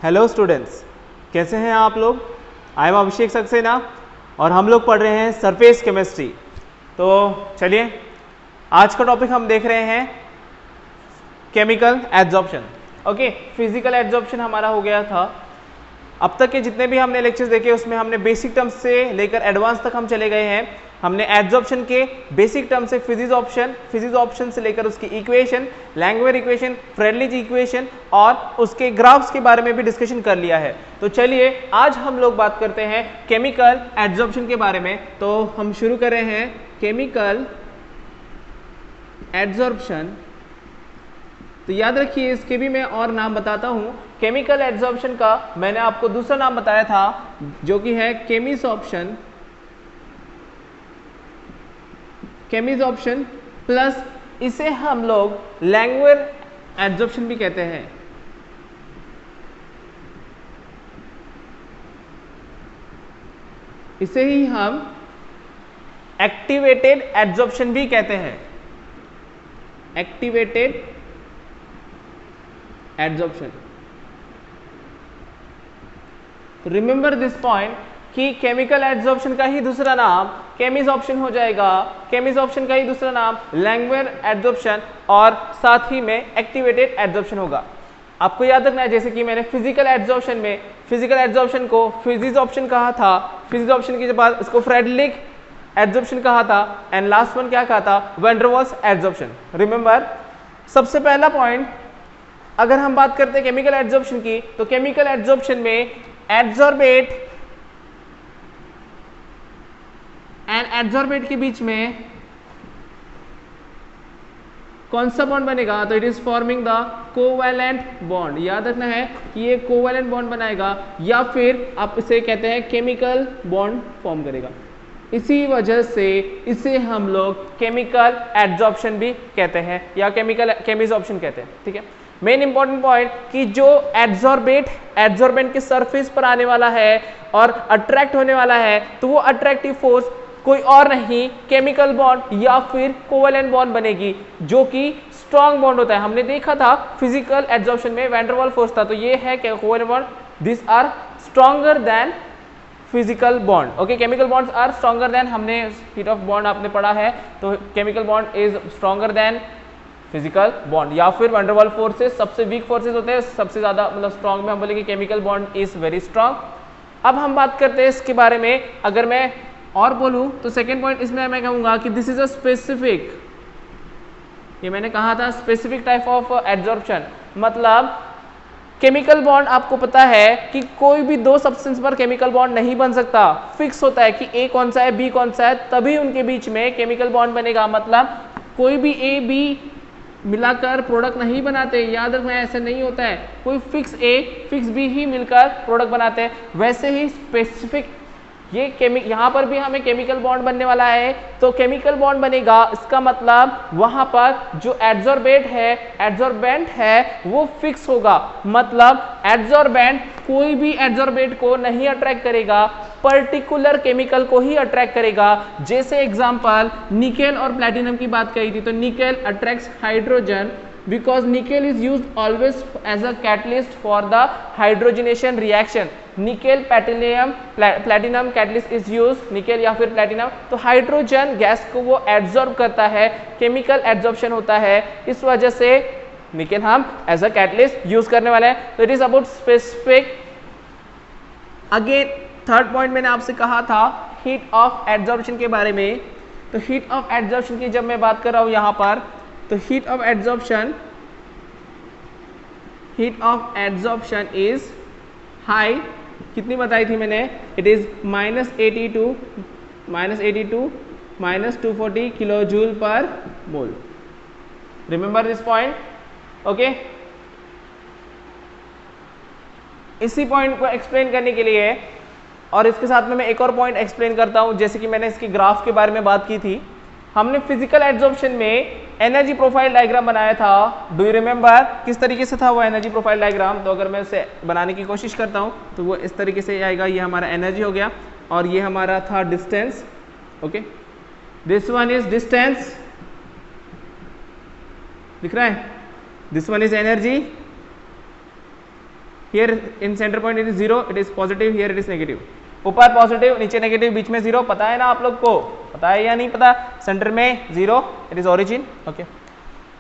Hello students, कैसे हैं आप लोग। आई एम अभिषेक सक्सेना और हम लोग पढ़ रहे हैं सरफेस केमिस्ट्री। तो चलिए, आज का टॉपिक हम देख रहे हैं chemical adsorption. Okay, physical adsorption हमारा हो गया था। अब तक के जितने भी हमने लेक्चर्स देखे उसमें हमने बेसिक टर्म्स से लेकर एडवांस तक हम चले गए हैं। हमने एड्जॉर्प्शन के बेसिक टर्म से फिजिक्स ऑप्शन से लेकर उसकी इक्वेशन, लैंग्वेज इक्वेशन, फ्रेडलिज इक्वेशन और उसके ग्राफ्स के बारे में भी डिस्कशन कर लिया है। तो चलिए आज हम लोग बात करते हैं केमिकल एड्जॉर्प्शन के बारे में। तो हम शुरू कर रहे हैं केमिकल एड्जॉर्प्शन। तो याद रखिए, इसके भी मैं और नाम बताता हूं। केमिकल एड्जॉर्प्शन का मैंने आपको दूसरा नाम बताया था जो कि है केमिसॉर्प्शन। केमिसॉर्प्शन प्लस इसे हम लोग लैंग्वेज एड्जॉर्प्शन भी कहते हैं। इसे ही हम एक्टिवेटेड एड्जॉर्प्शन भी कहते हैं। Activated adsorption. Remember this point कि केमिकल एड्जॉर्प्शन का ही दूसरा नाम केमिसॉर्प्शन हो जाएगा, केमिसॉर्प्शन का ही दूसरा नाम लैंग्वेज एड्जॉर्प्शन और साथ ही में एक्टिवेटेड एड्जॉर्प्शन होगा। आपको याद रखना है, जैसे कि मैंने फिजिकल एड्जॉर्प्शन में फिजिकल एड्जॉर्प्शन को फिजिक्स ऑप्शन कहा था, फिजिक्स ऑप्शन के बाद इसको फ्रेडलिक एड्जॉर्प्शन कहा था एंड लास्ट वन क्या कहा था, van der Waals adsorption. Remember, सबसे पहला पॉइंट अगर हम बात करते हैं केमिकल एड्जॉर्प्शन की, तो केमिकल एड्जॉर्प्शन में एड्जॉर्बेट एंड एड्जॉर्बेट के बीच में कौन सा बॉन्ड बनेगा, तो it is forming the covalent bond. याद रखना है कि ये कोवैलेंट बॉन्ड बनाएगा या फिर आप इसे कहते हैं केमिकल बॉन्ड फॉर्म करेगा। इसी वजह से इसे हम लोग केमिकल एड्जॉर्प्शन भी कहते हैं या केमिकल केमिसॉर्प्शन कहते हैं। ठीक है, मेन इंपॉर्टेंट पॉइंट कि जो एड्जॉर्बेंट के सरफेस पर आने वाला है और अट्रैक्ट होने वाला है, तो वो अट्रैक्टिव फोर्स कोई और नहीं केमिकल बॉन्ड या फिर कोवैलेंट बॉन्ड बनेगी, जो कि स्ट्रॉन्ग बॉन्ड होता है। हमने देखा था फिजिकल एड्जॉर्प्शन में वैन डर वाल्स फोर्स था, तो ये है covalent bond, this are stronger than physical bond. Okay, chemical bonds are stronger than, हमने हीट ऑफ बॉन्ड आपने पढ़ा है, तो chemical bond is stronger than physical bond या फिर वैन डर वाल्स फोर्सेस सबसे वीक फोर्सेस होते हैं, सबसे ज्यादा मतलब स्ट्रॉन्ग में हम बोलेंगे chemical bond is very strong. अब हम बात करते हैं इसके बारे में। अगर मैं और बोलूं तो सेकेंड पॉइंट इसमें मैं कहूंगा कि दिस इज अ स्पेसिफिक, ये मैंने कहा था स्पेसिफिक टाइप ऑफ एड्जॉर्प्शन। मतलब केमिकल बॉन्ड आपको पता है कि कोई भी दो सब्सटेंस पर केमिकल बॉन्ड नहीं बन सकता, फिक्स होता है कि ए कौन सा है बी कौन सा है, तभी उनके बीच में केमिकल बॉन्ड बनेगा। मतलब कोई भी ए बी मिलाकर प्रोडक्ट नहीं बनाते, याद रखना ऐसा नहीं होता है, कोई फिक्स ए फिक्स बी ही मिलकर प्रोडक्ट बनाते हैं। वैसे ही स्पेसिफिक ये यहाँ पर भी हमें केमिकल बॉन्ड बनने वाला है, तो केमिकल बॉन्ड बनेगा, इसका मतलब वहां पर जो एड्जॉर्बेंट है वो फिक्स होगा। मतलब एड्जॉर्बेंट कोई भी एड्जॉर्बेंट को नहीं अट्रैक्ट करेगा, पर्टिकुलर केमिकल को ही अट्रैक्ट करेगा। जैसे एग्जांपल निकेल और प्लैटिनम की बात कही थी, तो nickel attracts hydrogen because nickel is used always as a catalyst for the hydrogenation reaction. Nickel platinum catalyst is use, nickel या फिर प्लैटिनम, तो हाइड्रोजन गैस को वो एब्जॉर्ब करता है, केमिकल एब्जॉर्प्शन होता है। इस वजह से निकेल हम एज अ कैटलिस्ट यूज करने वाले हैं। तो it is about specific. Again third point मैंने आपसे कहा था हीट ऑफ एब्जॉर्प्शन के बारे में। तो हीट ऑफ एब्जॉर्प्शन की जब मैं बात कर रहा हूं यहां पर, तो heat of adsorption is high. कितनी बताई थी मैंने, इट इज -82 -240 किलो जूल पर मोल। Remember this point. ओके, इसी पॉइंट को एक्सप्लेन करने के लिए और इसके साथ में मैं एक और पॉइंट एक्सप्लेन करता हूं। जैसे कि मैंने इसकी ग्राफ के बारे में बात की थी, हमने फिजिकल एड्जॉर्प्शन में एनर्जी प्रोफाइल डायग्राम बनाया था। डू यू रिमेंबर किस तरीके से था वो एनर्जी प्रोफाइल डायग्राम? तो अगर मैं उसे बनाने की कोशिश करता हूं तो वो इस तरीके से आएगा। ये हमारा एनर्जी हो गया और ये हमारा था distance. Okay, this one is distance, दिख रहा है, this one is energy here in centre point it is 0, it is positive, here it is negative, ऊपर पॉजिटिव नीचे नेगेटिव बीच में 0, पता है ना आप लोग को, पता है या नहीं पता, सेंटर में 0, इट इज ओरिजिन। ओके,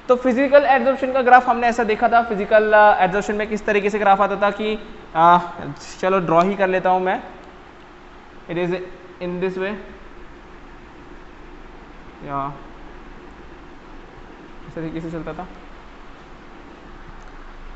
तो फिजिकल एब्जॉर्प्शन का ग्राफ हमने ऐसा देखा था, फिजिकल एब्जॉर्प्शन में किस तरीके से ग्राफ आता था कि चलो ड्रॉ ही कर लेता हूं मैं, it is in this way, या इस तरीके से चलता था।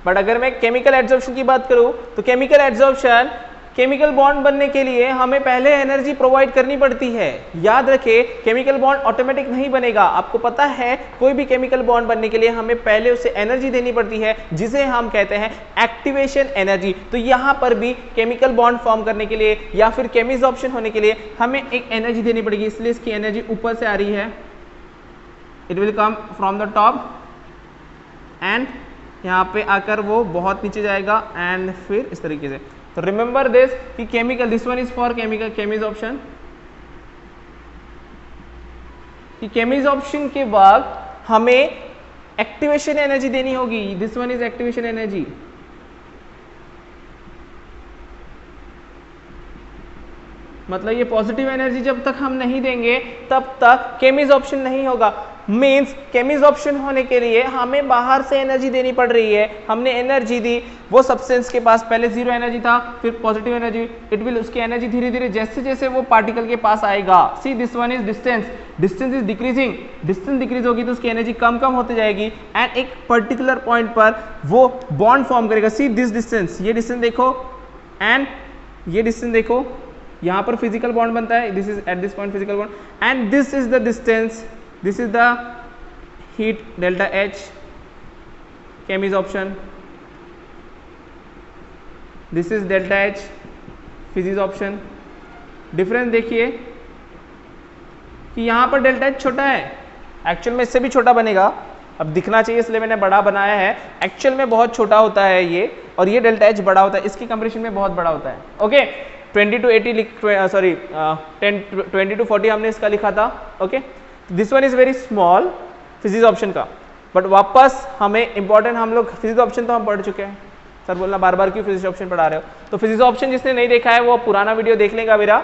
बट अगर मैं केमिकल एब्जॉर्प्शन की बात करूं तो केमिकल एब्जॉर्प्शन, केमिकल बॉन्ड बनने के लिए हमें पहले एनर्जी प्रोवाइड करनी पड़ती है। याद रखें, केमिकल बॉन्ड ऑटोमेटिक नहीं बनेगा, आपको पता है कोई भी केमिकल बॉन्ड बनने के लिए हमें पहले उसे एनर्जी देनी पड़ती है, जिसे हम कहते हैं एक्टिवेशन एनर्जी। तो यहां पर भी केमिकल बॉन्ड फॉर्म करने के लिए या फिर केमिसॉर्प्शन होने के लिए हमें एक एनर्जी देनी पड़ेगी, इसलिए इसकी एनर्जी ऊपर से आ रही है, it will come from the top and यहाँ पे आकर वो बहुत नीचे जाएगा एंड फिर इस तरीके से। तो रिमेंबर दिस कि chemical, this one is for chemical chemisorption, कि केमिसॉर्प्शन के बाद हमें एक्टिवेशन एनर्जी देनी होगी, this one is activation energy. मतलब ये पॉजिटिव एनर्जी जब तक हम नहीं देंगे तब तक केमिसॉर्प्शन नहीं होगा। मीन्स केमिसॉर्प्शन होने के लिए हमें बाहर से एनर्जी देनी पड़ रही है। हमने एनर्जी दी, वो सब्सटेंस के पास पहले 0 एनर्जी था, फिर पॉजिटिव एनर्जी, इट विल, उसकी एनर्जी धीरे धीरे जैसे जैसे वो पार्टिकल के पास आएगा, see this one is distance, distance is decreasing, distance decrease होगी तो उसकी एनर्जी कम कम होती जाएगी एंड एक पर्टिकुलर पॉइंट पर वो बॉन्ड फॉर्म करेगा। सी दिस डिस्टेंस, ये डिस्टेंस देखो एंड ये डिस्टेंस देखो, यहाँ पर फिजिकल बॉन्ड बनता है, this is at this point physical bond and this is the distance, this is the heat delta H chemisoption, this is delta H physisorption। Difference देखिए कि यहाँ पर डेल्टा H छोटा है, एक्चुअल में इससे भी छोटा बनेगा, अब दिखना चाहिए इसलिए मैंने बड़ा बनाया है, एक्चुअल में बहुत छोटा होता है ये, और ये डेल्टा H बड़ा होता है, इसकी कंपैरिजन में बहुत बड़ा होता है। ओके, 20 to 80 सॉरी 20 to 40 हमने इसका लिखा था। Okay, this one is very small physisorption का, बट वापस हमें इंपॉर्टेंट, हम लोग फिजिसॉर्प्शन तो हम पढ़ चुके हैं, सर बोलना बार बार क्यों फिजिसॉर्प्शन पढ़ा रहे हो, तो फिजिसॉर्प्शन जिसने नहीं देखा है वो पुराना वीडियो देख लेगा मेरा।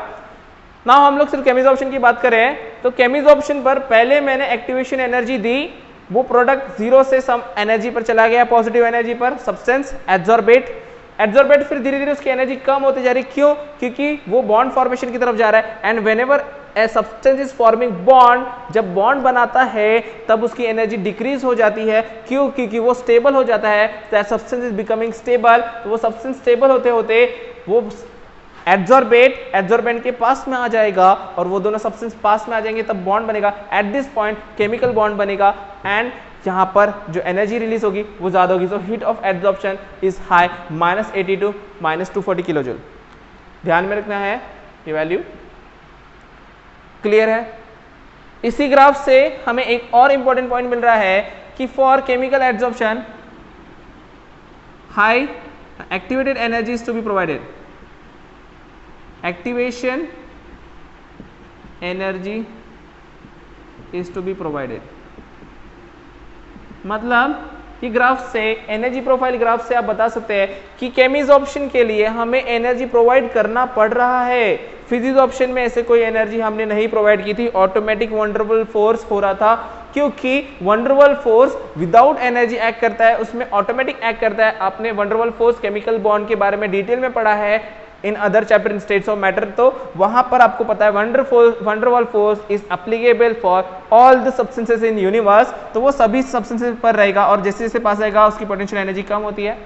ना हम लोग सिर्फ केमिसॉर्प्शन की बात करें तो केमिसॉर्प्शन पर पहले मैंने एक्टिवेशन एनर्जी दी, वो प्रोडक्ट 0 से सम एनर्जी पर चला गया, पॉजिटिव एनर्जी पर, सब्सटेंस एब्जॉर्बेट, फिर धीरे धीरे उसकी एनर्जी कम होती जा रही, क्यों, क्योंकि वो बॉन्ड फॉर्मेशन की तरफ जा रहा है and whenever a substance is forming bond, जब बॉन्ड बनाता है तब उसकी एनर्जी डिक्रीज हो जाती है, क्यों, क्योंकि वो स्टेबल हो जाता है, that substance is becoming stable, तो वो सब्सटेंस स्टेबल होते होते वो एब्जॉर्बेंट के पास में आ जाएगा और वो दोनों सब्सटेंस पास में आ जाएंगे तब बॉन्ड बनेगा, at this point chemical bond बनेगा एंड यहाँ पर जो एनर्जी रिलीज होगी वो ज्यादा होगी, so heat of absorption is high, -80 to -240 kilo joule. ध्यान में रखना है ये वैल्यू, क्लियर है। इसी ग्राफ से हमें एक और इंपॉर्टेंट पॉइंट मिल रहा है कि for chemical absorption high activated energy is to be provided, activation energy is to be provided. मतलब कि ग्राफ से, एनर्जी प्रोफाइल ग्राफ से आप बता सकते हैं कि केमिसॉर्प्शन के लिए हमें एनर्जी प्रोवाइड करना पड़ रहा है। फिजिसॉर्प्शन में ऐसे कोई एनर्जी हमने नहीं प्रोवाइड की थी, ऑटोमेटिक वंडरबल फोर्स हो रहा था, क्योंकि वंडरबल फोर्स विदाउट एनर्जी एक्ट करता है, उसमें ऑटोमेटिक एक्ट करता है। आपने वंडरबल फोर्स केमिकल बॉन्ड के बारे में डिटेल में पढ़ा है in other chapter in states of matter, तो वहां पर आपको पता है Van der Waals force is applicable for all the substances in universe, तो वो सभी सब्सटेंसेस पर रहेगा और जैसे जैसे पास आएगा उसकी पोटेंशियल एनर्जी कम होती है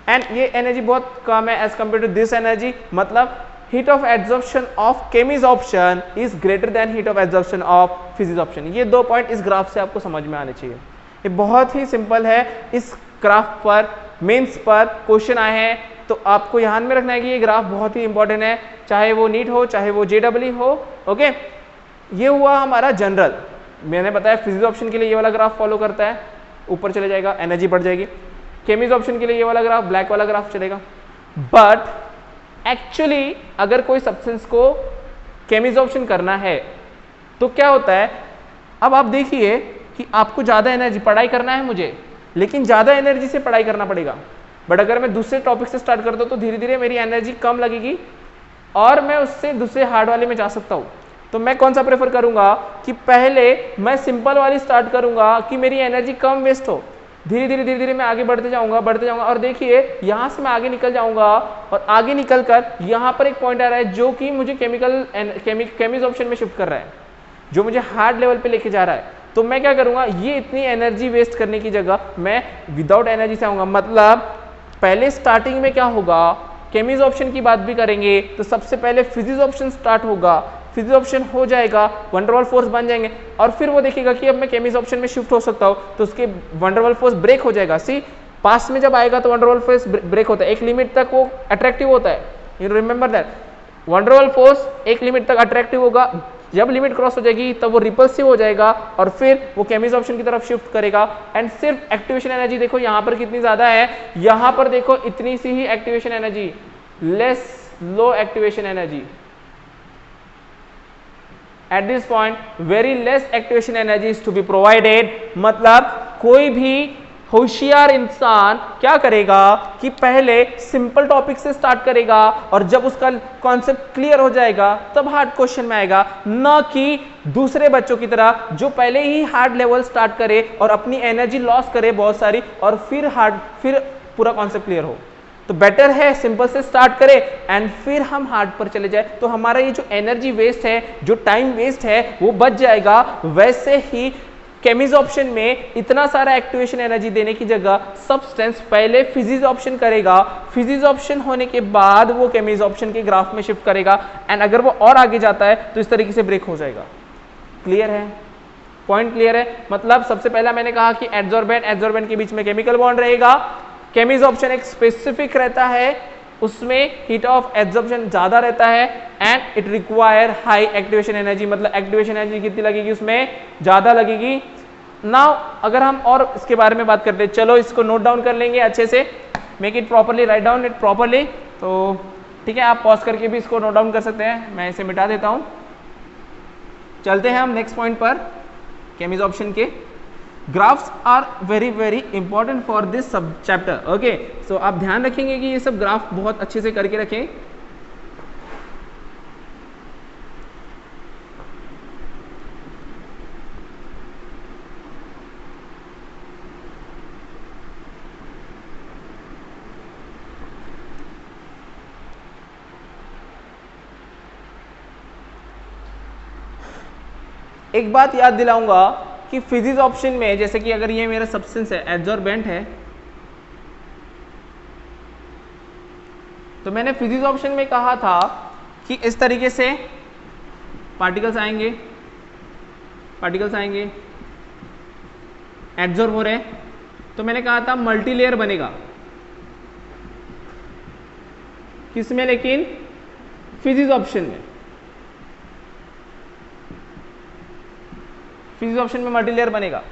एंड ये एनर्जी बहुत कम है as compare to this energy. मतलब heat of absorption of chemisorption is greater than heat of absorption of physisorption. ये 2 पॉइंट इस ग्राफ से आपको समझ में आने चाहिए, ये बहुत ही सिंपल है। इस ग्राफ पर मेंस पर क्वेश्चन आए हैं तो आपको ध्यान में रखना है कि ये ग्राफ बहुत ही इंपॉर्टेंट है, चाहे वो नीट हो चाहे वो JEE हो। ओके, ये हुआ हमारा जनरल, मैंने बताया फिजिसॉर्प्शन के लिए ये वाला ग्राफ फॉलो करता है, ऊपर चले जाएगा एनर्जी बढ़ जाएगी। केमिसॉर्प्शन के लिए ये वाला ग्राफ, ब्लैक वाला ग्राफ चलेगा। बट एक्चुअली अगर कोई सब्सटेंस को केमिसॉर्प्शन करना है तो क्या होता है, अब आप देखिए कि आपको ज्यादा एनर्जी, पढ़ाई करना है मुझे, लेकिन ज्यादा एनर्जी से पढ़ाई करना पड़ेगा। बट अगर मैं दूसरे टॉपिक से स्टार्ट करता हूँ तो धीरे धीरे मेरी एनर्जी कम लगेगी और मैं उससे दूसरे हार्ड वाले में जा सकता हूँ। तो मैं कौन सा प्रेफर करूंगा कि पहले मैं सिंपल वाली स्टार्ट करूंगा कि मेरी एनर्जी कम वेस्ट हो, धीरे धीरे मैं आगे बढ़ते जाऊंगा और देखिए यहाँ से मैं आगे निकल जाऊंगा और आगे निकल कर यहाँ पर एक पॉइंट आ रहा है जो कि मुझे केमिज ऑप्शन में शिफ्ट कर रहा है, जो मुझे हार्ड लेवल पे लेके जा रहा है। तो मैं क्या करूंगा, ये इतनी एनर्जी वेस्ट करने की जगह मैं विदाउट एनर्जी से आऊंगा। मतलब पहले स्टार्टिंग में क्या होगा, केमिज ऑप्शन की बात भी करेंगे तो सबसे पहले फिजिक्स ऑप्शन स्टार्ट होगा, फिजिक्स ऑप्शन हो जाएगा, वंडरवॉल फोर्स बन जाएंगे और फिर वो देखेगा कि अब मैं केमिज ऑप्शन में शिफ्ट हो सकता हूँ तो उसके वंडरवॉल फोर्स ब्रेक हो जाएगा। सी पास में जब आएगा तो वंडरवॉल फोर्स ब्रेक होता है, एक लिमिट तक वो अट्रैक्टिव होता है, you remember that. Van der Waals force एक लिमिट तक अट्रैक्टिव होगा, जब लिमिट क्रॉस हो जाएगी तब वो रिपल्सिव हो जाएगा और फिर वो केमिज ऑप्शन की तरफ शिफ्ट करेगा। एंड सिर्फ एक्टिवेशन एनर्जी देखो यहाँ पर कितनी ज्यादा है, यहाँ पर देखो इतनी सी ही activation energy, less low activation energy at this point, very less activation energy is to be provided। मतलब कोई भी होशियार इंसान क्या करेगा कि पहले सिंपल टॉपिक से स्टार्ट करेगा और जब उसका कॉन्सेप्ट क्लियर हो जाएगा तब हार्ड क्वेश्चन में आएगा, न कि दूसरे बच्चों की तरह जो पहले ही हार्ड लेवल स्टार्ट करे और अपनी एनर्जी लॉस करे बहुत सारी और फिर पूरा कॉन्सेप्ट क्लियर हो। तो बेटर है सिंपल से स्टार्ट करें एंड फिर हम हार्ड पर चले जाए, तो हमारा ये जो एनर्जी वेस्ट है, जो टाइम वेस्ट है वो बच जाएगा। वैसे ही केमिज ऑप्शन में इतना सारा एक्टिवेशन एनर्जी देने की जगह सब्सटेंस पहले फिजिक्स ऑप्शन करेगा, फिजिक्स ऑप्शन होने के बाद वो केमिज ऑप्शन के ग्राफ में शिफ्ट करेगा एंड अगर वो और आगे जाता है तो इस तरीके से ब्रेक हो जाएगा। क्लियर है, पॉइंट क्लियर है। मतलब सबसे पहला मैंने कहा कि एड्सॉर्बेंट के बीच में केमिकल बॉन्ड रहेगा, केमिज ऑप्शन एक स्पेसिफिक रहता है, उसमें हीट ऑफ एब्जॉर्प्शन ज्यादा रहता है and it require high activation energy. मतलब एक्टिवेशन एनर्जी कितनी लगेगी, उसमें ज्यादा लगेगी। नाउ अगर हम और इसके बारे में बात करते हैं, चलो इसको नोट डाउन कर लेंगे अच्छे से, make it properly, write down it properly. तो ठीक है, आप पॉज करके भी इसको नोट डाउन कर सकते हैं, मैं इसे मिटा देता हूं। चलते हैं हम नेक्स्ट पॉइंट पर, केमिज ऑप्शन के graphs are very important for this sub chapter. Okay, so आप ध्यान रखेंगे कि ये सब ग्राफ बहुत अच्छे से करके रखें। एक बात याद दिलाऊंगा कि फिजिक्स ऑप्शन में, जैसे कि अगर ये मेरा सब्सटेंस है, एड्सॉर्बेंट है, तो मैंने फिजिक्स ऑप्शन में कहा था कि इस तरीके से पार्टिकल्स आएंगे एड्सॉर्ब हो रहे हैं, तो मैंने कहा था मल्टी लेयर बनेगा। किसमें, लेकिन फिजिक्स ऑप्शन में, फिजिक्स ऑप्शन में मल्टी लेयर बनेगा।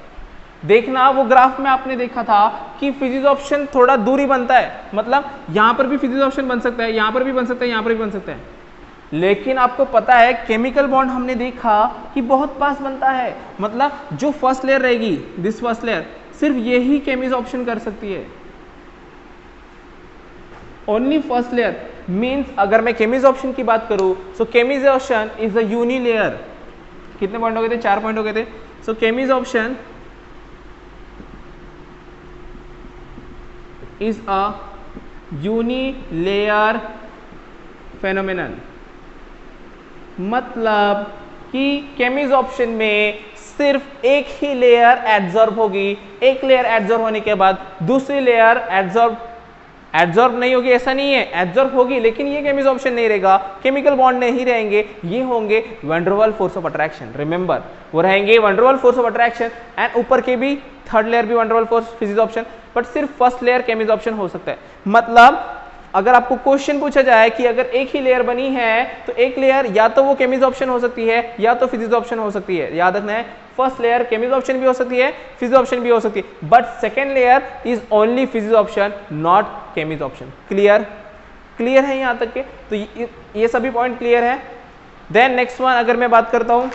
देखना वो ग्राफ में आपने देखा था कि फिजिक्स ऑप्शन थोड़ा दूरी बनता है, मतलब यहां पर भी फिजिक्स ऑप्शन बन सकता है, यहां पर भी बन सकता है, यहां पर भी बन सकता है, लेकिन आपको पता है केमिकल बॉन्ड हमने देखा कि बहुत पास बनता है। मतलब जो फर्स्ट लेयर रहेगी, दिस फर्स्ट लेयर, सिर्फ यही केमिज ऑप्शन कर सकती है, ओनली फर्स्ट लेयर। मीन्स अगर मैं केमिज ऑप्शन की बात करूं, so chemisorption is a unilayer. कितने पॉइंट हो गए थे, 4 पॉइंट हो गए थे। So chemisorption is a unilayer phenomenon. मतलब कि केमिज ऑप्शन में सिर्फ एक ही लेयर एड्सॉर्ब होगी, एक लेयर एड्सॉर्ब होने के बाद दूसरी लेयर एड्सॉर्ब नहीं होगी, ऐसा नहीं है, एड्सॉर्ब होगी, लेकिन ये केमिज ऑप्शन नहीं रहेगा, केमिकल बॉन्ड नहीं रहेंगे, ये होंगे van der Waals force of attraction. Remember, वो रहेंगे van der Waals force of attraction and ऊपर के भी थर्ड लेयर भी van der Waals force physisorption, but सिर्फ फर्स्ट लेयर केमिज ऑप्शन हो सकता है। मतलब अगर आपको क्वेश्चन पूछा जाए कि अगर एक ही लेयर बनी है तो एक लेयर या तो वो केमिज ऑप्शन हो सकती है या तो फिजिक्स ऑप्शन हो सकती है। याद रखना है, फर्स्ट लेयर केमिज ऑप्शन भी हो सकती है, फिजिक्स ऑप्शन भी हो सकती है, but second layer is only physisorption, not chemisorption. Clear, clear है यहां तक के? तो ये सभी पॉइंट क्लियर है। देन नेक्स्ट वन अगर मैं बात करता हूं,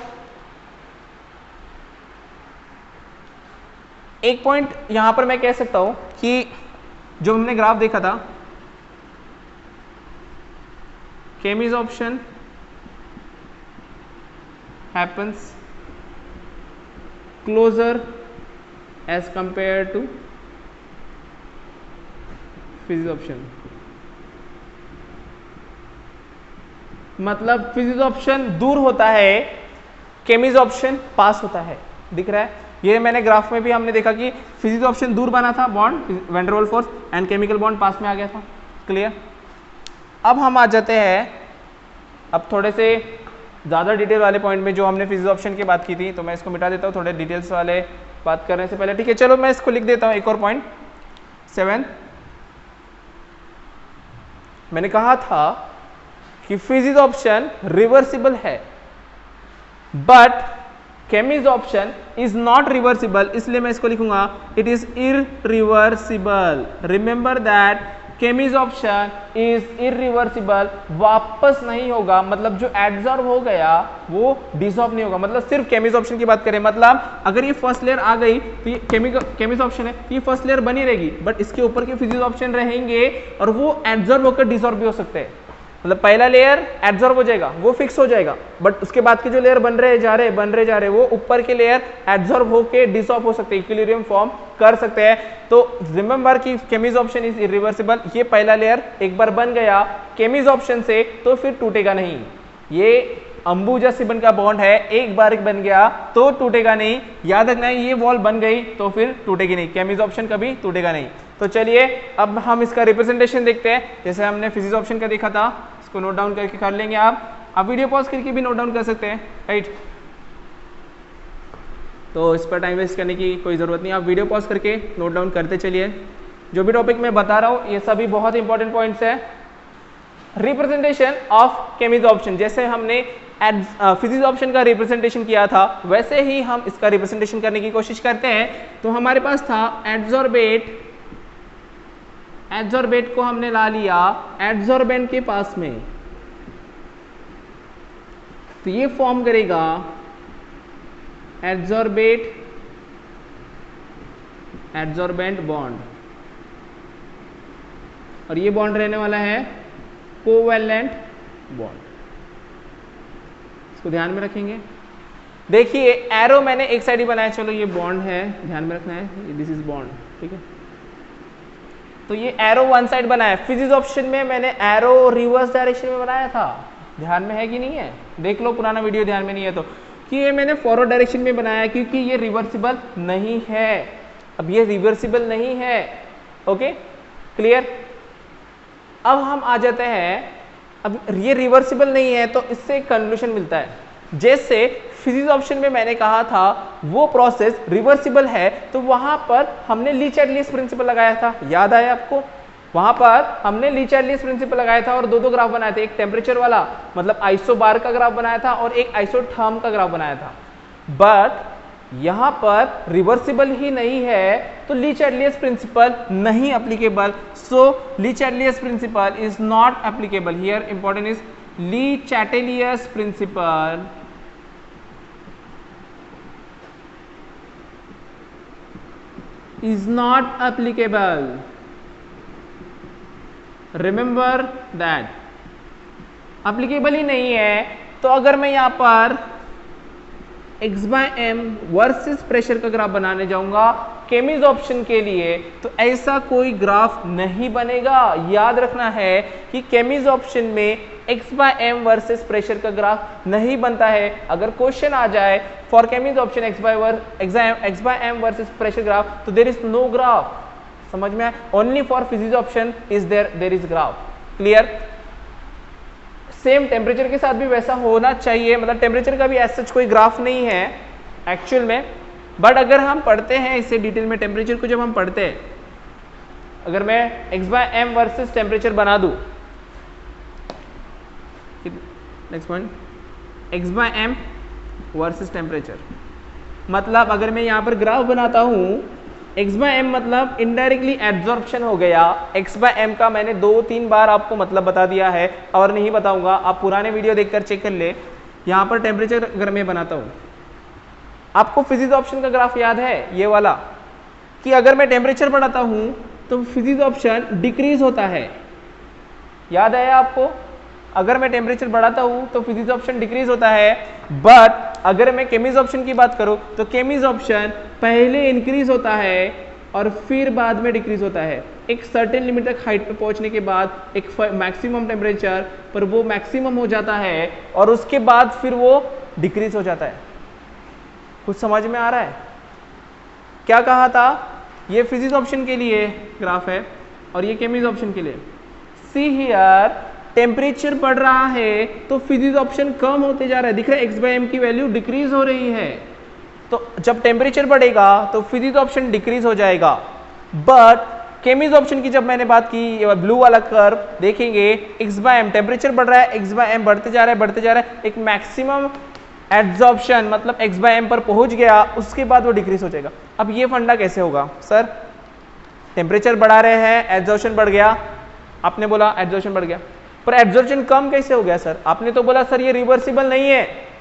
एक पॉइंट यहां पर मैं कह सकता हूं कि जो हमने ग्राफ देखा था, chemizoption happens closer as compared to physioption. मतलब physioption दूर होता है, chemizoption पास होता है। दिख रहा है? ये मैंने ग्राफ में भी हमने देखा कि physioption दूर बना था bond, Van der Waals force, and chemical bond पास में आ गया था। क्लियर? अब हम आ जाते हैं अब थोड़े से ज़्यादा डिटेल वाले पॉइंट में, जो हमने physioption की बात की थी, तो मैं इसको मिटा देता हूँ थोड़े डिटेल्स वाले बात करने से पहले। ठीक है, चलो मैं इसको लिख देता हूँ। एक और पॉइंट 7, मैंने कहा था कि physioption रिवर्सिबल है, but chemizoption is not reversible, इसलिए मैं इसको लिखूंगा it is irreversible. Remember that chemizoption is irreversible, वापस नहीं होगा, मतलब जो एब्जॉर्ब हो गया वो डिसॉल्व नहीं होगा। मतलब सिर्फ chemizoption की बात करें, मतलब अगर ये फर्स्ट लेयर आ गई तो ये chemizoption है, ये फर्स्ट लेयर बनी रहेगी, बट इसके ऊपर के physioption रहेंगे और वो एब्जॉर्ब होकर डिसॉल्व भी हो सकते हैं। मतलब पहला लेयर एब्जॉर्ब हो जाएगा, वो फिक्स हो जाएगा, बट उसके बाद के जो लेयर बन रहे जा रहे वो ऊपर के लेयर एब्जॉर्ब होके डिसॉल्व हो सकते हैं, इक्विलिब्रियम फॉर्म कर सकते हैं। तो रिमेंबर कि chemizoption इज इरिवर्सिबल। ये पहला लेयर एक बार बन गया chemizoption से तो फिर टूटेगा नहीं। ये अंबुजा सिबन का बॉन्ड है, एक बार बन गया तो टूटेगा नहीं। याद रखना है, ये वॉल बन गई तो फिर टूटेगी नहीं, chemizoption कभी टूटेगा नहीं। तो चलिए अब हम इसका रिप्रेजेंटेशन देखते हैं, जैसे हमने physioption का देखा था। इसको नोट डाउन करके कर लेंगे आप वीडियो पॉज करके भी नोट डाउन कर सकते हैं, राइट। तो इस पर टाइम वेस्ट करने की कोई ज़रूरत नहीं, आप वीडियो पॉज करके नोट डाउन करते चलिए। जो भी टॉपिक मैं बता रहा हूँ ये सभी बहुत इंपॉर्टेंट पॉइंट्स है। रिप्रेजेंटेशन ऑफ chemizoption, जैसे हमने physioption का रिप्रेजेंटेशन किया था वैसे ही हम इसका रिप्रेजेंटेशन करने की कोशिश करते हैं। तो हमारे पास था एड्जॉर्बेट को हमने ला लिया एड्जॉर्बेंट के पास में, तो ये फॉर्म करेगा एड्जॉर्बेंट बॉन्ड, और ये बॉन्ड रहने वाला है कोवैलेंट बॉन्ड। इसको ध्यान में रखेंगे। देखिए एरो मैंने एक साइड ही बनाया, चलो ये बॉन्ड है, ध्यान में रखना है, दिस इज बॉन्ड, ठीक है। तो ये एरो वन साइड बनाया। physioption में मैंने एरो रिवर्स डायरेक्शन में बनाया था, ध्यान में है कि नहीं है? देख लो पुराना वीडियो, ध्यान में नहीं है तो कि ये मैंने फॉरवर्ड डायरेक्शन में बनाया क्योंकि ये रिवर्सिबल नहीं है। अब ये रिवर्सिबल नहीं है, ओके क्लियर। अब हम आ जाते हैं, अब ये रिवर्सिबल नहीं है तो इससे कंक्लूजन मिलता है। जैसे physioption में मैंने कहा था वो प्रोसेस रिवर्सिबल है, तो वहां पर हमने ली चार्लियस प्रिंसिपल लगाया था, याद आया आपको? वहां पर हमने ली चार्लियस प्रिंसिपल लगाया था और दो ग्राफ बनाए थे, एक टेम्परेचर वाला मतलब आइसोबार का ग्राफ बनाया था और एक आइसोथर्म का ग्राफ बनाया था। बट यहां पर रिवर्सिबल ही नहीं है तो ली चार्लियस प्रिंसिपल नहीं applicable. So Le Chatelier's principle is not applicable here. Important is Le Chatelier's principle is not applicable. Remember that applicable ही नहीं है। तो अगर मैं यहाँ पर x/m वर्सेस प्रेशर का ग्राफ बनाने जाऊंगा chemizoption के लिए, तो ऐसा कोई ग्राफ नहीं बनेगा। याद रखना है कि chemizoption में x/m वर्सेस प्रेशर का ग्राफ नहीं बनता है। अगर क्वेश्चन आ जाए for chemizoption x/m versus pressure graph, तो देयर इज नो ग्राफ। समझ में आया? Only for physioption is there is graph. Clear? Same temperature के साथ भी वैसा होना चाहिए, मतलब टेम्परेचर का भी ऐसा सच कोई ग्राफ नहीं है एक्चुअल में। बट अगर हम पढ़ते हैं इससे डिटेल में, टेम्परेचर को जब हम पढ़ते हैं, अगर मैं x/m वर्सेस टेम्परेचर बना दूं, next point x/m versus temperature, मतलब अगर मैं यहाँ पर ग्राफ बनाता हूँ x/m मतलब इनडायरेक्टली एब्जॉर्प्शन हो गया। x/m का मैंने 2-3 बार आपको मतलब बता दिया है और नहीं बताऊंगा, आप पुराने वीडियो देखकर चेक कर ले। यहाँ पर टेम्परेचर अगर मैं बनाता हूँ, आपको physioption का ग्राफ याद है ये वाला, कि अगर मैं टेम्परेचर बढ़ाता हूँ तो फिजिक्स ऑप्शन डिक्रीज होता है। याद है आपको, अगर मैं टेम्परेचर बढ़ाता हूं तो फिजिक्स ऑप्शन डिक्रीज होता है, बट अगर मैं केमिज ऑप्शन की बात करूं तो केमिज ऑप्शन पहले इंक्रीज होता है और फिर बाद में डिक्रीज होता है। एक सर्टेन लिमिट तक हाइट पे पहुंचने के बाद एक मैक्सिमम टेम्परेचर पर वो मैक्सिमम हो जाता है और उसके बाद फिर वो डिक्रीज हो जाता है। कुछ समझ में आ रहा है? क्या कहा था? ये फिजिक्स ऑप्शन के लिए ग्राफ है और ये केमिज ऑप्शन के लिए। सी हियर, टेम्परेचर बढ़ रहा है तो फिजिक्स ऑप्शन कम होते जा रहा है। दिख रहा है x/m की वैल्यू डिक्रीज हो रही है। तो जब टेम्परेचर बढ़ेगा तो फिजिक्स ऑप्शन डिक्रीज हो जाएगा। बट केमिज ऑप्शन की जब मैंने बात की, ब्लू वाला कर्व देखेंगे, x/m टेम्परेचर बढ़ रहा है, x/m बढ़ते जा रहा है, एक मैक्सिमम एब्जॉर्प्शन मतलब x/m पर पहुंच गया, उसके बाद वो डिक्रीज हो जाएगा। अब ये फंडा कैसे होगा? सर टेम्परेचर बढ़ा रहे हैं, एब्जॉर्प्शन बढ़ गया, आपने बोला एब्जॉर्प्शन बढ़ गया, पर एब्जॉर्प्शन कम कैसे हो गया सर? आपने तो बोला सर ये रिवर्सिबल नहीं है।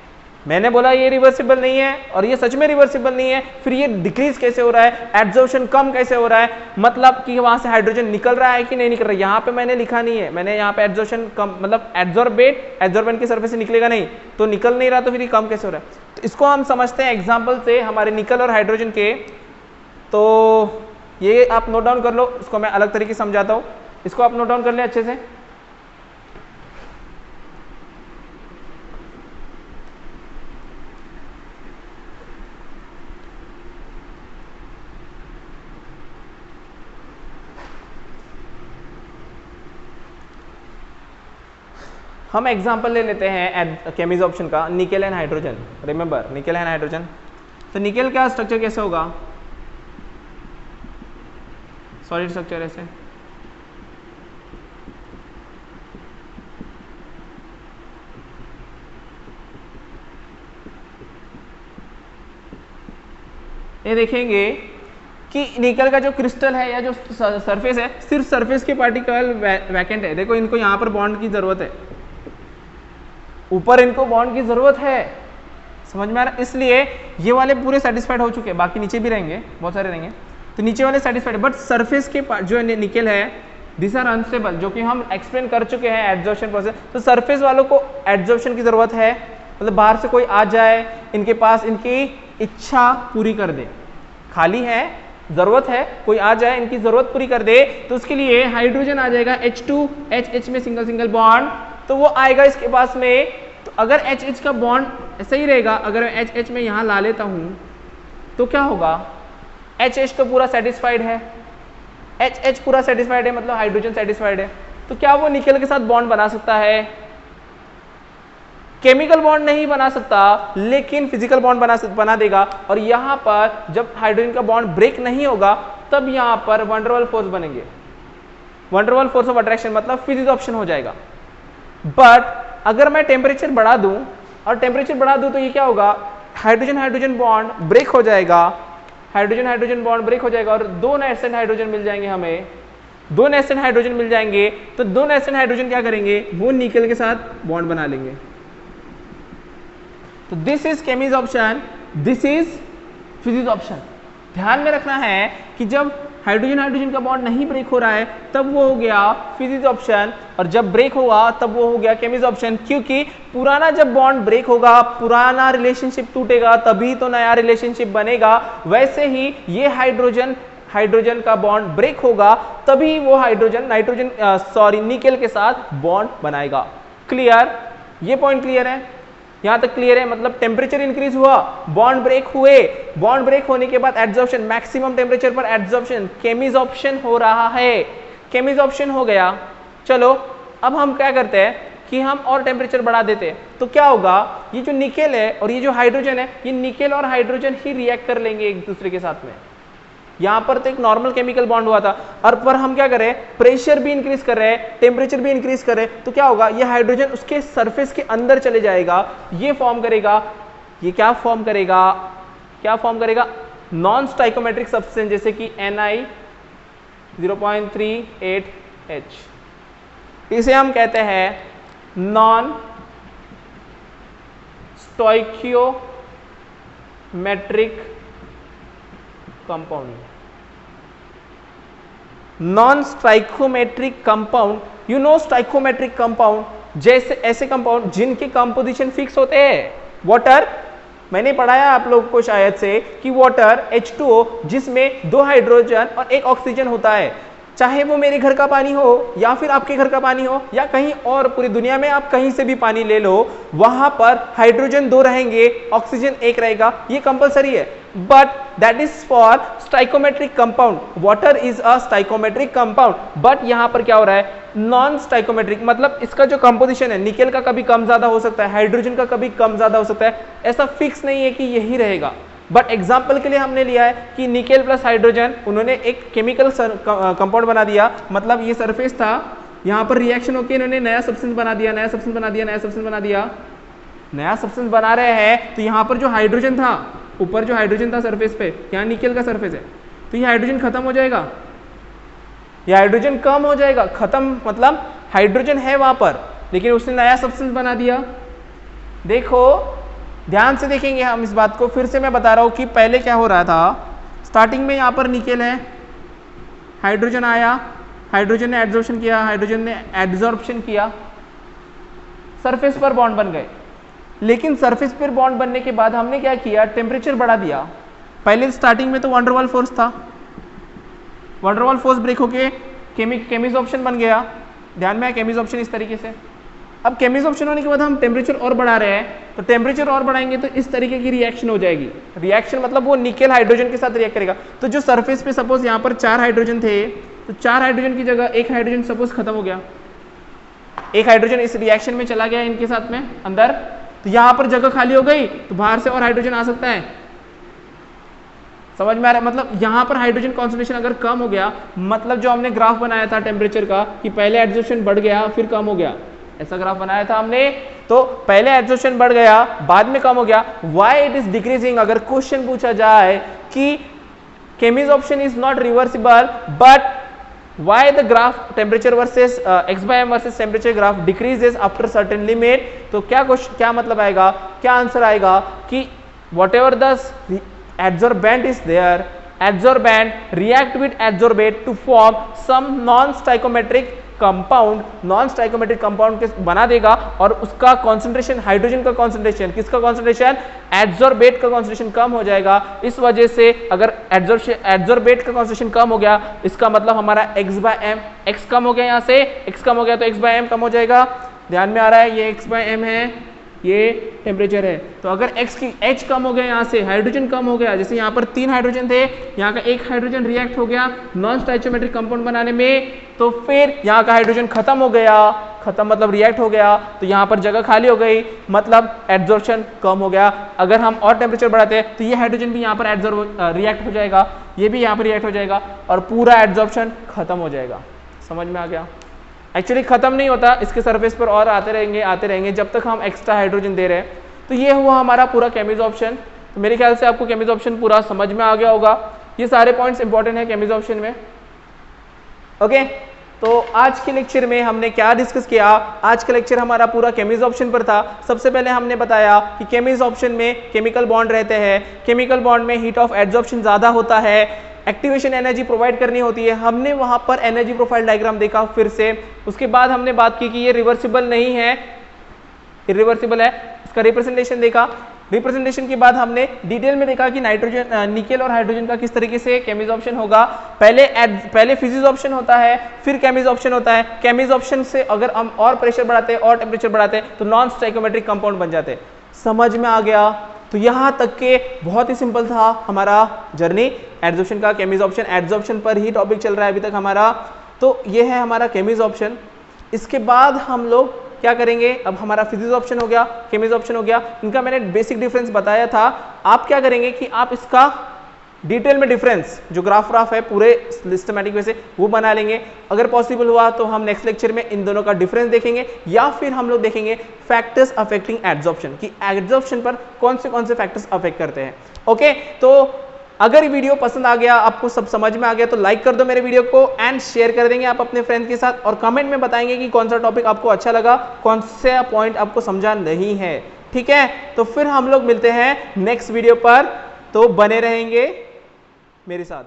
मैंने बोला ये रिवर्सिबल नहीं है और ये सच में रिवर्सिबल नहीं है, फिर ये डिक्रीज कैसे हो रहा है, एब्जॉर्प्शन कम कैसे हो रहा है? मतलब कि वहां से हाइड्रोजन निकल रहा है कि नहीं निकल रहा है? यहाँ पे मैंने लिखा नहीं है, मैंने यहाँ पे एब्जॉर्प्शन कम मतलब एब्जॉर्बेंट की सरफेस से निकलेगा नहीं, तो निकल नहीं रहा, तो फिर ये कम कैसे हो रहा है? तो इसको हम समझते हैं एग्जाम्पल से हमारे निकल और हाइड्रोजन के। तो ये आप नोट डाउन कर लो, इसको मैं अलग तरीके से समझाता हूँ, इसको आप नोट डाउन कर ले अच्छे से। हम एग्जांपल ले लेते हैं केमिज ऑप्शन का, nickel and hydrogen. Remember nickel and hydrogen. तो निकेल का स्ट्रक्चर कैसे होगा? सॉलिड स्ट्रक्चर ऐसे, ये देखेंगे कि निकल का जो क्रिस्टल है या जो सरफेस है, सिर्फ सरफेस के पार्टिकल वैकेंट है। देखो इनको यहाँ पर बॉन्ड की जरूरत है, ऊपर इनको बॉन्ड की जरूरत है, समझ में आ रहा है? इसलिए ये वाले पूरे सेटिस्फाइड हो चुके हैं, बाकी नीचे भी रहेंगे, बहुत सारे रहेंगे, तो नीचे वाले सेटिस्फाइड, बट सरफेस के जो निकल है दिस आर अनस्टेबल, जो कि हम एक्सप्लेन कर चुके हैं एब्जॉर्प्शन प्रोसेस। तो सरफेस वालों को एब्जॉर्प्शन की जरूरत है, मतलब बाहर से कोई आ जाए, इनके पास इनकी इच्छा पूरी कर दे, खाली है, जरूरत है, कोई आ जाए इनकी जरूरत पूरी कर दे, तो उसके लिए हाइड्रोजन आ जाएगा H2H में सिंगल सिंगल बॉन्ड, तो वो आएगा इसके पास में। तो अगर H का बॉन्ड ऐसा ही रहेगा, अगर मैं H में यहां ला लेता हूं तो क्या होगा? H तो पूरा सेटिस्फाइड है, H पूरा सेटिस्फाइड है, मतलब हाइड्रोजन सेटिस्फाइड है, तो क्या वो निकल के साथ बॉन्ड बना सकता है? केमिकल बॉन्ड नहीं बना सकता, लेकिन फिजिकल बॉन्ड बना देगा। और यहां पर जब हाइड्रोजन का बॉन्ड ब्रेक नहीं होगा तब यहां पर वंडरवॉल फोर्स बनेंगे, वंडरवॉल फोर्स ऑफ अट्रैक्शन, मतलब फिजिक्स ऑप्शन हो जाएगा। बट अगर मैं टेम्परेचर बढ़ा दूं और टेम्परेचर बढ़ा दूं तो ये क्या होगा? हाइड्रोजन हाइड्रोजन बॉन्ड ब्रेक हो जाएगा, हाइड्रोजन हाइड्रोजन बॉन्ड ब्रेक हो जाएगा और दो नेसेंट हाइड्रोजन मिल जाएंगे हमें, दो नेसेंट हाइड्रोजन मिल जाएंगे। तो दो नेसेंट हाइड्रोजन क्या करेंगे? वो निकल के साथ बॉन्ड बना लेंगे। तो this is chemisorption, this is physisorption. ध्यान में रखना है कि जब हाइड्रोजन हाइड्रोजन का बॉन्ड नहीं ब्रेक हो रहा है तब वो हो गया फिजिक्स ऑप्शन, और जब ब्रेक होगा तब वो हो गया केमिज ऑप्शन। क्योंकि पुराना जब बॉन्ड ब्रेक होगा, पुराना रिलेशनशिप टूटेगा, तभी तो नया रिलेशनशिप बनेगा। वैसे ही ये हाइड्रोजन का बॉन्ड ब्रेक होगा, तभी वो हाइड्रोजन निकेल के साथ बॉन्ड बनाएगा। क्लियर? ये पॉइंट क्लियर है? यहां तक क्लियर है? मतलब टेम्परेचर इंक्रीज हुआ, बॉन्ड ब्रेक हुए, बॉन्ड ब्रेक होने के बाद एड्जॉर्प्शन, मैक्सिमम टेम्परेचर पर एड्जॉर्प्शन, केमिज ऑप्शन हो रहा है, केमिज ऑप्शन हो गया। चलो अब हम क्या करते हैं कि हम और टेम्परेचर बढ़ा देते हैं, तो क्या होगा? ये जो निकेल है और ये जो हाइड्रोजन है, ये निकेल और हाइड्रोजन ही रिएक्ट कर लेंगे एक दूसरे के साथ में। यहां पर तो एक नॉर्मल केमिकल बॉन्ड हुआ था, और पर हम क्या करें? प्रेशर भी इंक्रीज कर रहे हैं, टेम्परेचर भी इंक्रीज कर रहे हैं, तो क्या होगा? ये हाइड्रोजन उसके सरफेस के अंदर चले जाएगा, ये फॉर्म करेगा, ये क्या फॉर्म करेगा? क्या फॉर्म करेगा? नॉन स्टाइकोमेट्रिक सब्सटेंस, जैसे कि Ni0.38H, इसे हम कहते हैं non stoichiometric compound. Non stoichiometric compound, you know stoichiometric compound, जैसे ऐसे कंपाउंड जिनके कंपोजिशन फिक्स होते हैं। वाटर, मैंने पढ़ाया आप लोगों को शायद से कि वाटर H2O जिसमें 2 हाइड्रोजन और 1 ऑक्सीजन होता है, चाहे वो मेरे घर का पानी हो या फिर आपके घर का पानी हो या कहीं और पूरी दुनिया में आप कहीं से भी पानी ले लो, वहां पर हाइड्रोजन 2 रहेंगे, ऑक्सीजन 1 रहेगा, ये कंपलसरी है। But that is for stoichiometric compound, water is a stoichiometric compound. But यहां पर क्या हो रहा है, नॉन स्टाइकोमेट्रिक, मतलब इसका जो कंपोजिशन है, निकेल का कभी कम ज्यादा हो सकता है, हाइड्रोजन का कभी कम ज्यादा हो सकता है, ऐसा फिक्स नहीं है कि यही रहेगा। बट एग्जाम्पल के लिए हमने लिया है कि निकेल प्लस हाइड्रोजन, उन्होंने एक केमिकल कंपाउंड बना दिया, मतलब ये सरफेस था, यहाँ पर रिएक्शन होकर इन्होंने नया सब्सटेंस बना दिया, नया सब्सटेंस बना दिया, नया सब्सटेंस बना दिया, नया सब्सटेंस बना रहे हैं। तो यहाँ पर जो हाइड्रोजन था, ऊपर जो हाइड्रोजन था सरफेस पे, यहाँ निकेल का सरफेस है, तो ये हाइड्रोजन खत्म हो जाएगा, ये हाइड्रोजन कम हो जाएगा, खत्म मतलब हाइड्रोजन है वहां पर, लेकिन उसने नया सब्सटेंस बना दिया। देखो ध्यान से देखेंगे हम इस बात को, फिर से मैं बता रहा हूं कि पहले क्या हो रहा था, स्टार्टिंग में यहाँ पर निकेल है, हाइड्रोजन आया, हाइड्रोजन ने एब्जॉर्प्शन किया, हाइड्रोजन ने एब्जॉर्प्शन किया, सरफेस पर बॉन्ड बन गए। लेकिन सरफेस पर बॉन्ड बनने के बाद हमने क्या किया, टेम्परेचर बढ़ा दिया। पहले स्टार्टिंग में तो वंडरवाल फोर्स था, वंडरवाल फोर्स ब्रेक होके केमिसॉर्प्शन बन गया, ध्यान में है केमिसॉर्प्शन इस तरीके से। अब केमिसॉर्प्शन होने के बाद हम टेम्परेचर और बढ़ा रहे हैं, तो टेम्परेचर और बढ़ाएंगे तो इस तरीके की रिएक्शन हो जाएगी। रिएक्शन मतलब वो निकेल हाइड्रोजन के साथ रिएक्ट करेगा। तो जो सरफेस पे सपोज यहाँ पर 4 हाइड्रोजन थे, तो 4 हाइड्रोजन की जगह 1 हाइड्रोजन सपोज खत्म हो गया, 1 हाइड्रोजन इस रिएक्शन में चला गया इनके साथ में अंदर, तो यहाँ पर जगह खाली हो गई, तो बाहर से और हाइड्रोजन आ सकता है। समझ में आ रहा है, मतलब यहाँ पर हाइड्रोजन कॉन्सेंट्रेशन अगर कम हो गया, मतलब जो हमने ग्राफ बनाया था टेम्परेचर का कि पहले एब्जॉर्प्शन बढ़ गया फिर कम हो गया, ऐसा ग्राफ बनाया था हमने, तो पहले एब्जॉर्प्शन बढ़ गया बाद में कम हो गया, व्हाई इट इज डिक्रीजिंग। अगर क्वेश्चन पूछा जाए कि chemisorption is not reversible but why the graph temperature versus x/m versus temperature graph decreases after certain limit, तो क्या मतलब आएगा, क्या आंसर आएगा कि whatever the adsorbent is there, adsorbent react with adsorbate to form some non-stoichiometric compound, non stoichiometric compound के बना देगा, और उसका कॉन्सेंट्रेशन, हाइड्रोजन का कॉन्सेंट्रेशन, किसका कॉन्सेंट्रेशन, एड्सॉर्बेट का कॉन्सेंट्रेशन कम हो जाएगा। इस वजह से अगर एड्सॉर्बेट का कॉन्सेंट्रेशन कम हो गया, इसका मतलब हमारा x/m, x कम हो गया, यहाँ से x कम हो गया तो x/m कम हो जाएगा। ध्यान में आ रहा है, ये x/m है, ये टेम्परेचर है। तो अगर x की h कम हो गया, यहाँ से हाइड्रोजन कम हो गया, जैसे यहाँ पर 3 हाइड्रोजन थे, यहाँ का 1 हाइड्रोजन रिएक्ट हो गया नॉन स्टाइकोमेट्रिक कंपाउंड बनाने में, तो फिर यहाँ का हाइड्रोजन खत्म हो गया, खत्म मतलब रिएक्ट हो गया, तो यहाँ पर जगह खाली हो गई, मतलब एब्जॉर्प्शन कम हो गया। अगर हम और टेम्परेचर बढ़ाते हैं तो ये हाइड्रोजन भी यहाँ पर रिएक्ट हो जाएगा, ये भी यहाँ पर रिएक्ट हो जाएगा, और पूरा एब्जॉर्प्शन खत्म हो जाएगा। समझ में आ गया? एक्चुअली खत्म नहीं होता, इसके सरफेस पर और आते रहेंगे जब तक हम एक्स्ट्रा हाइड्रोजन दे रहे हैं। तो ये हुआ हमारा पूरा केमिसॉर्प्शन। तो मेरे ख्याल से आपको केमिसॉर्प्शन पूरा समझ में आ गया होगा। ये सारे पॉइंट्स इंपॉर्टेंट है केमिसॉर्प्शन में। ओके, तो आज के लेक्चर में हमने क्या डिस्कस किया, आज का लेक्चर हमारा पूरा केमिसॉर्प्शन पर था। सबसे पहले हमने बताया कि केमिसॉर्प्शन में केमिकल बॉन्ड रहते हैं, केमिकल बॉन्ड में हीट ऑफ एड्सॉर्प्शन ज्यादा होता है, एक्टिवेशन एनर्जी प्रोवाइड करनी होती है। हमने वहां पर एनर्जी प्रोफाइल डायग्राम देखा फिर से। उसके बाद हमने बात की कि ये रिवर्सिबल नहीं है, इरिवर्सिबल है, इसका रिप्रेजेंटेशन देखा। रिप्रेजेंटेशन के बाद हमने डिटेल में देखा कि नाइट्रोजन, निकेल और हाइड्रोजन का किस तरीके से केमिसॉर्प्शन होगा। पहले फिजिसॉर्प्शन होता है, फिर केमिसॉर्प्शन होता है। केमिसॉर्प्शन से अगर हम और प्रेशर बढ़ाते हैं और टेम्परेचर बढ़ाते हैं तो नॉन स्टाइकोमेट्रिक कंपाउंड बन जाते हैं। समझ में आ गया? तो यहाँ तक के बहुत ही सिंपल था हमारा जर्नी एड्सॉर्प्शन का। केमिसॉर्प्शन, एड्सॉर्प्शन पर ही टॉपिक चल रहा है अभी तक हमारा। तो ये है हमारा केमिसॉर्प्शन। इसके बाद हम लोग क्या करेंगे, अब हमारा फिजिसॉर्प्शन हो गया, केमिसॉर्प्शन हो गया, इनका मैंने बेसिक डिफरेंस बताया था। आप क्या करेंगे कि आप इसका डिटेल में डिफरेंस जो ग्राफ है पूरे सिस्टमैटिक वे से वो बना लेंगे। अगर पॉसिबल हुआ तो हम नेक्स्ट लेक्चर में इन दोनों का डिफरेंस देखेंगे, या फिर हम लोग देखेंगे फैक्टर्स अफेक्टिंग एड्सॉर्प्शन कि एड्सॉर्प्शन पर कौन से फैक्टर्स अफेक्ट करते हैं। ओके, तो अगर वीडियो पसंद आ गया, आपको सब समझ में आ गया, तो लाइक कर दो मेरे वीडियो को एंड शेयर कर देंगे आप अपने फ्रेंड के साथ, और कमेंट में बताएंगे कि कौन सा टॉपिक आपको अच्छा लगा, कौन सा पॉइंट आपको समझा नहीं है। ठीक है, तो फिर हम लोग मिलते हैं नेक्स्ट वीडियो पर, तो बने रहेंगे मेरे साथ।